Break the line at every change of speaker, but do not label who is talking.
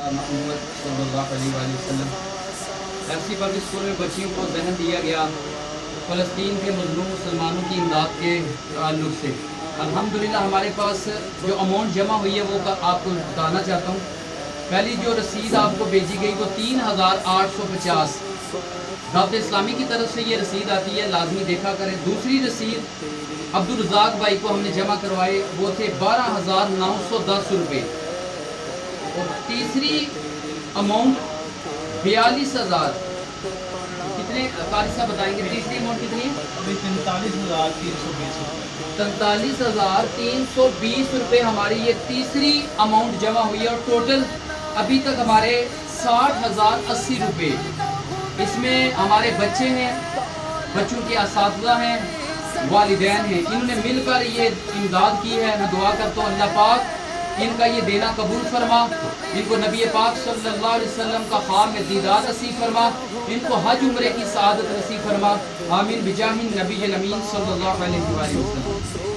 محمد सल्लल्लाहु अलैहि वसल्लम। ऐसी पब्लिक स्कूल में बच्चियों को जहन दिया गया फ़लस्तीन के मज़लूम मुसलमानों की इमदाद के ताल्लुक़ से। अल्हम्दुलिल्लाह हमारे पास जो अमाउंट जमा हुई है वो आपको बताना चाहता हूँ। पहली जो रसीद आपको भेजी गई वो 3850 दावत इस्लामी की तरफ से ये रसीद आती है, लाजमी देखा करें। दूसरी रसीद अब्दुल रज़ाक भाई को हमने जमा करवाए, वो थे 12,910 रुपये। और तीसरी अमाउंट 42,000 कितने कारी साहब बताएंगे? तीसरी अमाउंट कितनी है? 43,320 रुपये हमारी ये तीसरी अमाउंट जमा हुई है। और टोटल अभी तक हमारे 60,080 रुपये, इसमें हमारे बच्चे हैं, बच्चों के असातिज़ा हैं, वालिदैन हैं, इन्होंने मिलकर ये इमदाद की है। मैं दुआ करता हूँ अल्लाह पाक इनका ये देना कबूल फरमा, इनको नबी पाक सल्लल्लाहु अलैहि वसल्लम का ख्वाब में दीदार नसीब फरमा, इनको हज उम्रे की सआदत नसीब फरमा। आमीन बिजाहिन नबी अमीन सल्लल्लाहु अलैहि वसल्लम।